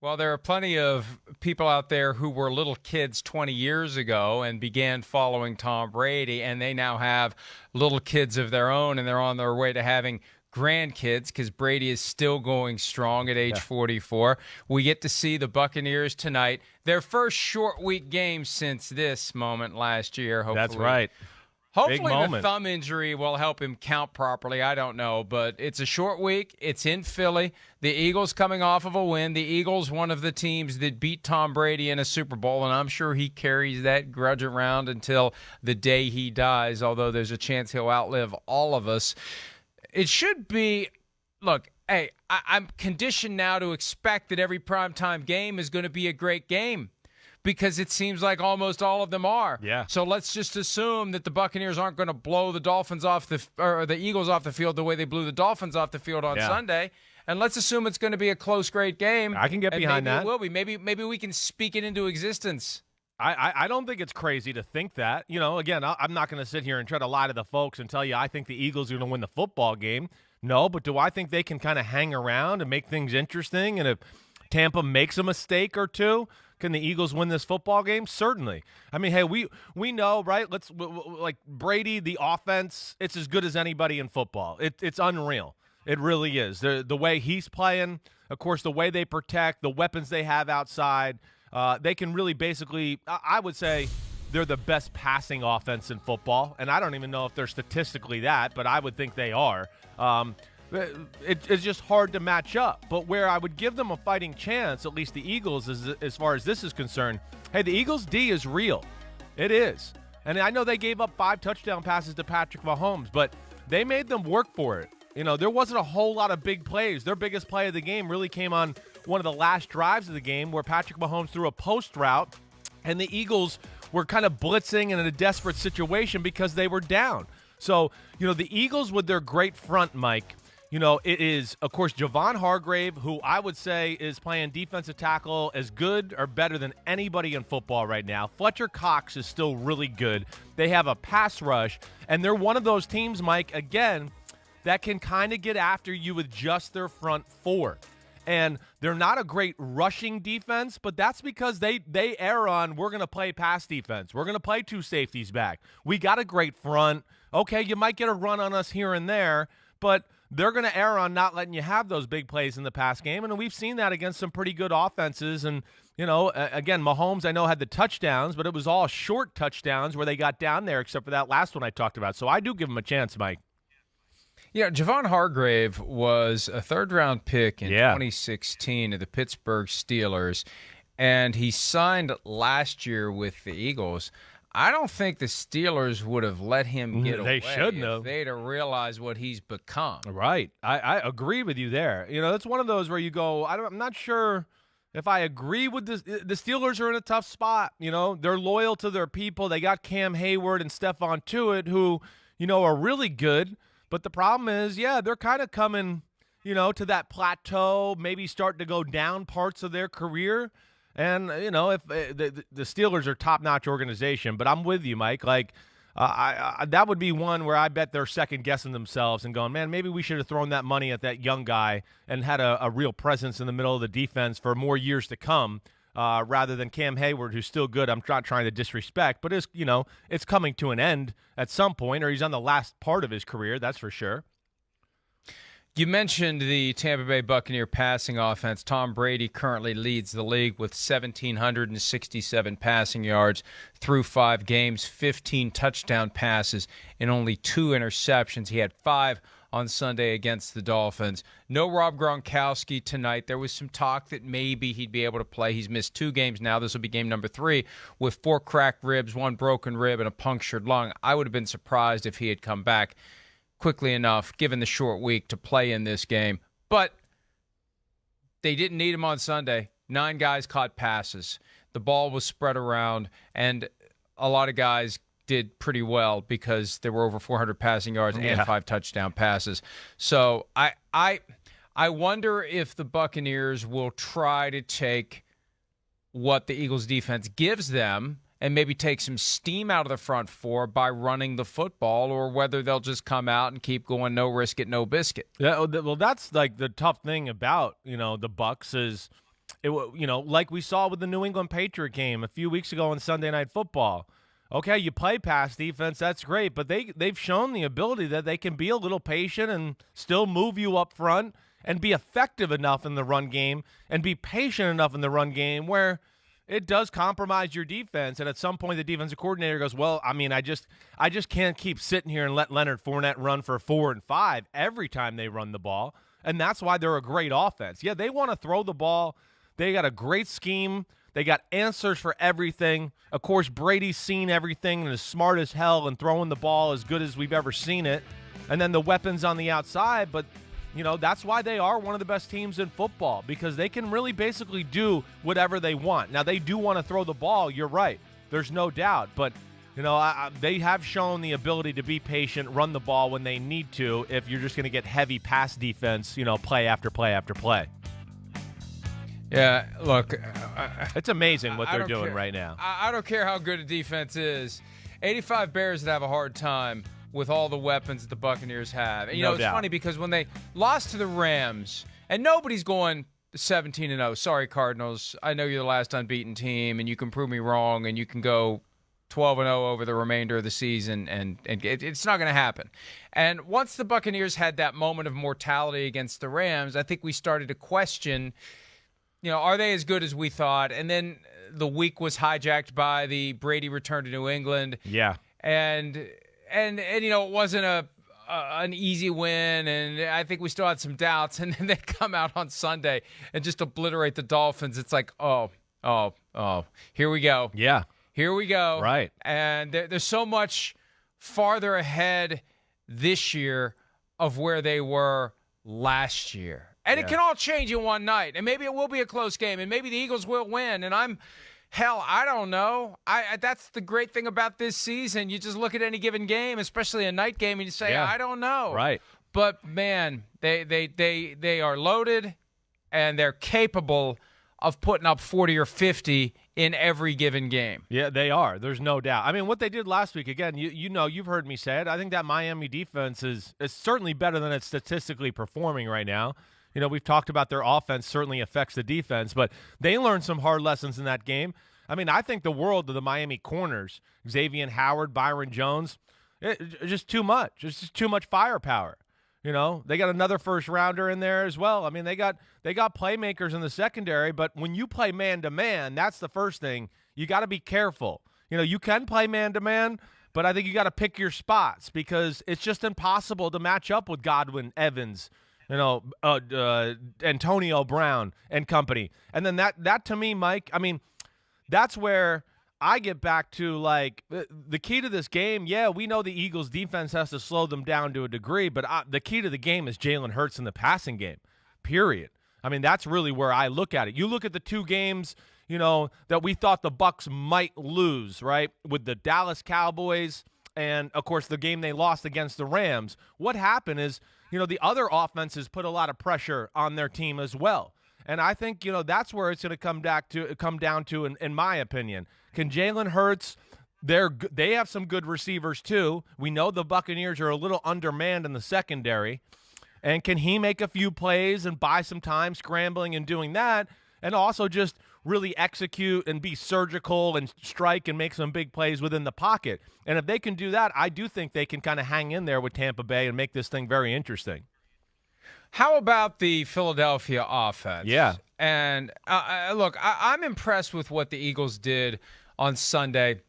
Well, there are plenty of people out there who were little kids 20 years ago and began following Tom Brady, and they now have little kids of their own, and they're on their way to having grandkids because Brady is still going strong at age 44. We get to see the Buccaneers tonight, their first short week game since this moment last year, hopefully. That's right. Hopefully the thumb injury will help him count properly. I don't know, but it's a short week. It's in Philly. The Eagles coming off of a win. The Eagles, one of the teams that beat Tom Brady in a Super Bowl, and I'm sure he carries that grudge around until the day he dies, although there's a chance he'll outlive all of us. It should be, look, hey, I'm conditioned now to expect that every primetime game is going to be a great game, because it seems like almost all of them are. Yeah. So let's just assume that the Buccaneers aren't going to blow the Dolphins off or the Eagles off the field the way they blew the Dolphins off the field on Sunday. And let's assume it's going to be a close, great game. I can get behind that. Maybe it will be. Maybe we can speak it into existence. I don't think it's crazy to think that. You know, again, I'm not going to sit here and try to lie to the folks and tell you I think the Eagles are going to win the football game. No, but do I think they can kind of hang around and make things interesting? And if Tampa makes a mistake or two, can the Eagles win this football game? Certainly. I mean, hey, we know, right? Like Brady, the offense, it's as good as anybody in football. It's unreal. It really is. The way he's playing, of course, the way they protect, the weapons they have outside, they can really basically, I would say, they're the best passing offense in football. And I don't even know if they're statistically that, but I would think they are. It's just hard to match up. But where I would give them a fighting chance, at least the Eagles, is as far as this is concerned, hey, the Eagles' D is real. It is. And I know they gave up 5 touchdown passes to Patrick Mahomes, but they made them work for it. You know, there wasn't a whole lot of big plays. Their biggest play of the game really came on one of the last drives of the game where Patrick Mahomes threw a post route, and the Eagles were kind of blitzing in a desperate situation because they were down. So, you know, the Eagles with their great front, Mike, you know, it is, of course, Javon Hargrave, who I would say is playing defensive tackle as good or better than anybody in football right now. Fletcher Cox is still really good. They have a pass rush, and they're one of those teams, Mike, again, that can kind of get after you with just their front four. And they're not a great rushing defense, but that's because they err on, we're going to play pass defense. We're going to play 2 safeties back. We got a great front. Okay, you might get a run on us here and there, but they're going to err on not letting you have those big plays in the pass game. And we've seen that against some pretty good offenses. And, you know, again, Mahomes, I know, had the touchdowns, but it was all short touchdowns where they got down there, except for that last one I talked about. So I do give them a chance, Mike. Yeah, Javon Hargrave was a third-round pick in 2016 of the Pittsburgh Steelers, and he signed last year with the Eagles. I don't think the Steelers would have let him get away. They shouldn't have. They'd have realized what he's become. Right. I agree with you there. You know, that's one of those where you go, I'm not sure if I agree with this. The Steelers are in a tough spot. You know, they're loyal to their people. They got Cam Hayward and Stephon Tuitt, who, you know, are really good. But the problem is, they're kind of coming, you know, to that plateau, maybe starting to go down parts of their career. And, you know, if the Steelers are top-notch organization, but I'm with you, Mike. Like, that would be one where I bet they're second-guessing themselves and going, man, maybe we should have thrown that money at that young guy and had a real presence in the middle of the defense for more years to come, rather than Cam Hayward, who's still good. I'm not trying to disrespect, but it's coming to an end at some point, or he's on the last part of his career, that's for sure. You mentioned the Tampa Bay Buccaneer passing offense. Tom Brady currently leads the league with 1,767 passing yards through 5 games, 15 touchdown passes, and only 2 interceptions. He had 5 on Sunday against the Dolphins. No Rob Gronkowski tonight. There was some talk that maybe he'd be able to play. He's missed 2 games now. This will be game number 3 with 4 cracked ribs, 1 broken rib, and a punctured lung. I would have been surprised if he had come back quickly enough, given the short week, to play in this game. But they didn't need him on Sunday. 9 guys caught passes. The ball was spread around, and a lot of guys did pretty well because there were over 400 passing yards and 5 touchdown passes. So I wonder if the Buccaneers will try to take what the Eagles defense gives them and maybe take some steam out of the front 4 by running the football, or whether they'll just come out and keep going no risk it, no biscuit. Yeah, well, that's like the tough thing about, you know, the Bucs is, like we saw with the New England Patriot game a few weeks ago on Sunday Night Football. Okay, you play pass defense, that's great, but they've shown the ability that they can be a little patient and still move you up front and be effective enough in the run game and be patient enough in the run game where it does compromise your defense. And at some point, the defensive coordinator goes, well, I mean, I just can't keep sitting here and let Leonard Fournette run for 4 and 5 every time they run the ball. And that's why they're a great offense. Yeah, they want to throw the ball. They got a great scheme. They got answers for everything. Of course, Brady's seen everything and is smart as hell and throwing the ball as good as we've ever seen it. And then the weapons on the outside. But, that's why they are one of the best teams in football, because they can really basically do whatever they want. Now, they do want to throw the ball. You're right. There's no doubt. But, they have shown the ability to be patient, run the ball when they need to if you're just going to get heavy pass defense, play after play after play. Yeah, look. It's amazing what they're doing right now. I don't care how good a defense is. 85 Bears would have a hard time with all the weapons that the Buccaneers have. And, it's funny because when they lost to the Rams, and nobody's going 17-0. Sorry, Cardinals. I know you're the last unbeaten team, and you can prove me wrong, and you can go 12-0 over the remainder of the season, and it's not going to happen. And once the Buccaneers had that moment of mortality against the Rams, I think we started to question, are they as good as we thought? And then the week was hijacked by the Brady return to New England. Yeah. And it wasn't an easy win, and I think we still had some doubts. And then they come out on Sunday and just obliterate the Dolphins. It's like, oh, here we go. Yeah. Here we go. Right. And there's so much farther ahead this year of where they were last year. And it can all change in one night. And maybe it will be a close game. And maybe the Eagles will win. And I don't know. That's the great thing about this season. You just look at any given game, especially a night game, and you say, I don't know. Right. But, man, they are loaded, and they're capable of putting up 40 or 50 in every given game. Yeah, they are. There's no doubt. I mean, what they did last week, again, you've heard me say it. I think that Miami defense is certainly better than it's statistically performing right now. We've talked about their offense certainly affects the defense, but they learned some hard lessons in that game. I mean, I think the world of the Miami corners, Xavier Howard, Byron Jones, it's just too much. It's just too much firepower. They got another first-rounder in there as well. I mean, they got playmakers in the secondary, but when you play man-to-man, that's the first thing. You got to be careful. You can play man-to-man, but I think you got to pick your spots because it's just impossible to match up with Godwin, Evans, Antonio Brown and company. And then that to me, Mike, I mean, that's where I get back to, like, the key to this game. Yeah, we know the Eagles defense has to slow them down to a degree, but the key to the game is Jalen Hurts in the passing game, period. I mean, that's really where I look at it. You look at the two games, that we thought the Bucs might lose, right, with the Dallas Cowboys and, of course, the game they lost against the Rams. What happened is, the other offenses put a lot of pressure on their team as well. And I think, that's where it's going to come down to, in my opinion. Can Jalen Hurts, they have some good receivers too. We know the Buccaneers are a little undermanned in the secondary. And can he make a few plays and buy some time scrambling and doing that, and also just really execute and be surgical and strike and make some big plays within the pocket? And if they can do that, I do think they can kind of hang in there with Tampa Bay and make this thing very interesting. How about the Philadelphia offense? Yeah. And look, I'm impressed with what the Eagles did on Sunday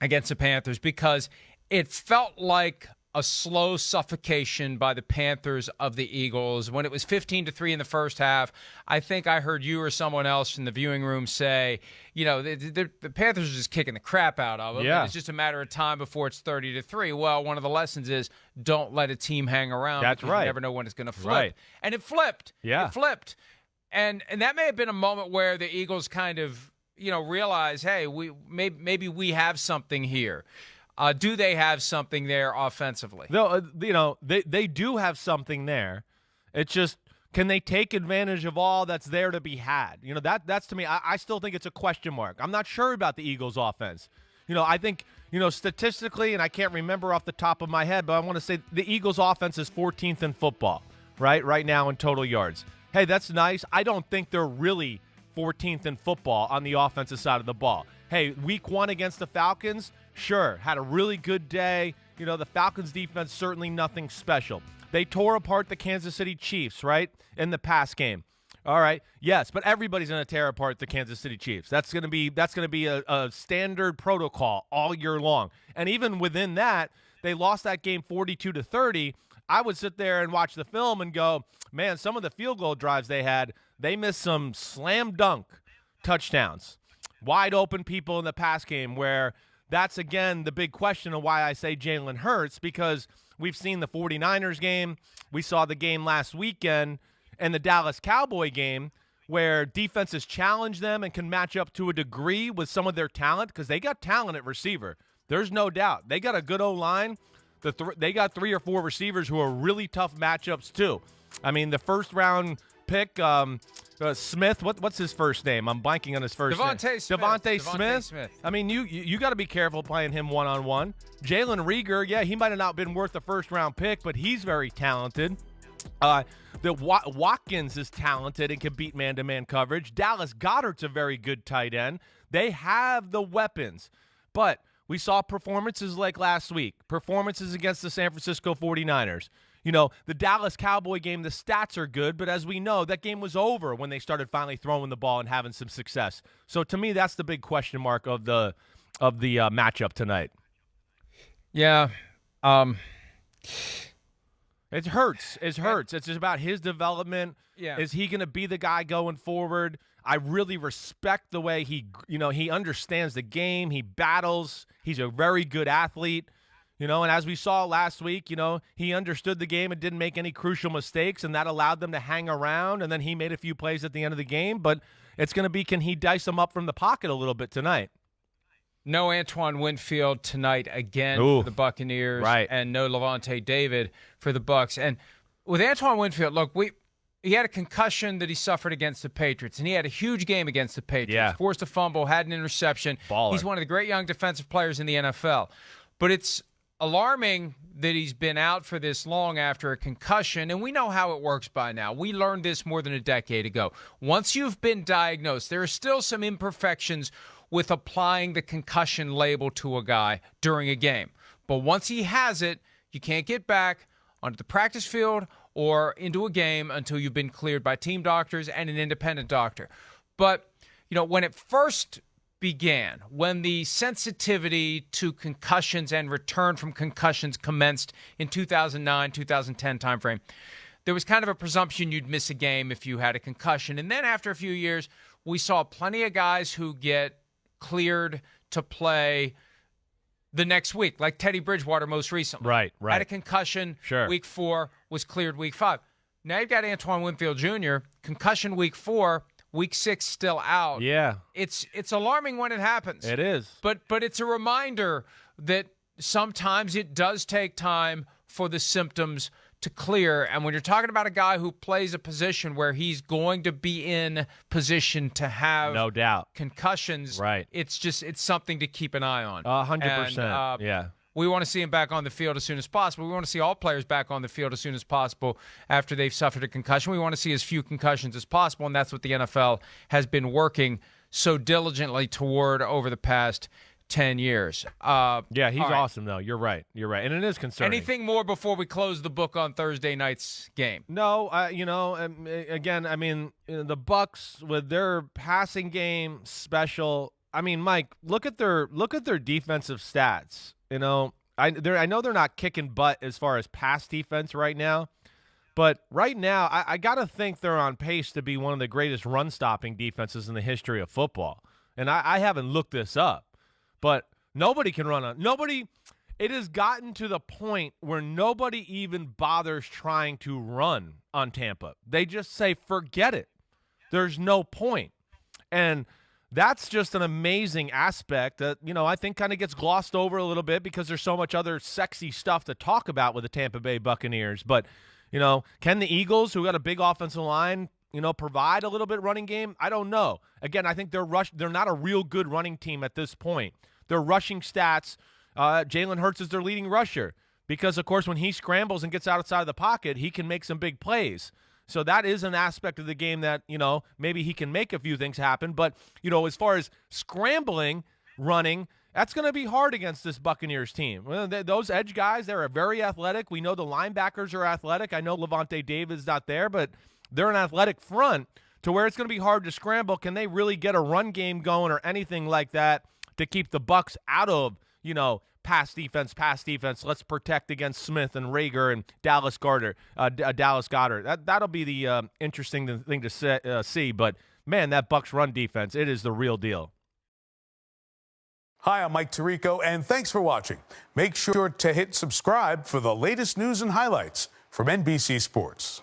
against the Panthers because it felt like a slow suffocation by the Panthers of the Eagles. When it was 15-3 in the first half, I think I heard you or someone else in the viewing room say, the Panthers are just kicking the crap out of them. Yeah. It's just a matter of time before it's 30-3. Well, one of the lessons is don't let a team hang around. That's right. You never know when it's going to flip. Right. And it flipped. Yeah. It flipped. And that may have been a moment where the Eagles kind of, realize, hey, maybe we have something here. Do they have something there offensively? No, they do have something there. It's just, can they take advantage of all that's there to be had? That's to me, I still think it's a question mark. I'm not sure about the Eagles offense. I think, statistically, and I can't remember off the top of my head, but I want to say the Eagles offense is 14th in football, right now in total yards. Hey, that's nice. I don't think they're really 14th in football on the offensive side of the ball. Hey, week 1 against the Falcons, sure, had a really good day. You know, the Falcons defense, certainly nothing special. They tore apart the Kansas City Chiefs, right, in the pass game. All right, yes, but everybody's going to tear apart the Kansas City Chiefs. That's going to be a standard protocol all year long. And even within that, they lost that game 42-30. I would sit there and watch the film and go, man, some of the field goal drives they had, they missed some slam dunk touchdowns. Wide open people in the pass game, where that's, again, the big question of why I say Jalen Hurts, because we've seen the 49ers game. We saw the game last weekend and the Dallas Cowboy game where defenses challenge them and can match up to a degree with some of their talent, because they got talent at receiver. There's no doubt. They got a good O-line. They got 3 or 4 receivers who are really tough matchups too. I mean, the first-round pick, Smith, what's his first name? I'm blanking on his first name. Devontae Smith. I mean, you got to be careful playing him one-on-one. Jalen Reagor, yeah, he might have not been worth the first-round pick, but he's very talented. Watkins is talented and can beat man-to-man coverage. Dallas Goedert's a very good tight end. They have the weapons, but we saw performances like last week, performances against the San Francisco 49ers. You know, the Dallas Cowboy game, the stats are good, but as we know, that game was over when they started finally throwing the ball and having some success. So to me, that's the big question mark of the matchup tonight. Yeah. It hurts. It's just about his development. Yeah. Is he going to be the guy going forward? I really respect the way he understands the game. He battles. He's a very good athlete. And as we saw last week, he understood the game and didn't make any crucial mistakes, and that allowed them to hang around, and then he made a few plays at the end of the game. But it's going to be, can he dice them up from the pocket a little bit tonight? No Antoine Winfield tonight again for the Buccaneers, right. And no Levante David for the Bucs. And with Antoine Winfield, look, he had a concussion that he suffered against the Patriots, and he had a huge game against the Patriots. Yeah. Forced a fumble, had an interception. Baller. He's one of the great young defensive players in the NFL. But it's alarming that he's been out for this long after a concussion, and we know how it works by now. We learned this more than a decade ago. Once you've been diagnosed, there are still some imperfections with applying the concussion label to a guy during a game. But once he has it, you can't get back onto the practice field or into a game until you've been cleared by team doctors and an independent doctor. But, when it first began, when the sensitivity to concussions and return from concussions commenced in 2009, 2010 timeframe, there was kind of a presumption you'd miss a game if you had a concussion. And then after a few years, we saw plenty of guys who get cleared to play the next week, like Teddy Bridgewater most recently. Right. Had a concussion week 4, was cleared week 5. Now you've got Antoine Winfield Jr., concussion week 4, week 6 still out. Yeah. It's alarming when it happens. It is. But it's a reminder that sometimes it does take time for the symptoms to clear. And when you're talking about a guy who plays a position where he's going to be in position to have no doubt concussions, right? It's something to keep an eye on. 100%. Yeah. We want to see him back on the field as soon as possible. We want to see all players back on the field as soon as possible after they've suffered a concussion. We want to see as few concussions as possible, and that's what the NFL has been working so diligently toward over the past 10 years. Yeah, he's awesome, though. You're right. And it is concerning. Anything more before we close the book on Thursday night's game? No, again, I mean, the Bucs with their passing game special. I mean, Mike, look at their defensive stats. I know they're not kicking butt as far as pass defense right now, but right now I got to think they're on pace to be one of the greatest run-stopping defenses in the history of football. And I haven't looked this up. But nobody can run on nobody. It has gotten to the point where nobody even bothers trying to run on Tampa. They just say, forget it. There's no point. And that's just an amazing aspect that, I think kind of gets glossed over a little bit because there's so much other sexy stuff to talk about with the Tampa Bay Buccaneers. But, can the Eagles, who got a big offensive line, provide a little bit running game? I don't know. Again, I think they're not a real good running team at this point. Their rushing stats, Jalen Hurts is their leading rusher because, of course, when he scrambles and gets outside of the pocket, he can make some big plays. So that is an aspect of the game that, maybe he can make a few things happen. But, as far as scrambling, running, that's going to be hard against this Buccaneers team. Well, those edge guys, they're very athletic. We know the linebackers are athletic. I know Levante David's not there, but they're an athletic front to where it's going to be hard to scramble. Can they really get a run game going or anything like that to keep the Bucs out of, pass defense? Let's protect against Smith and Rager and Dallas Goedert. That'll be the interesting thing to see. But, man, that Bucs run defense, it is the real deal. Hi, I'm Mike Tirico, and thanks for watching. Make sure to hit subscribe for the latest news and highlights from NBC Sports.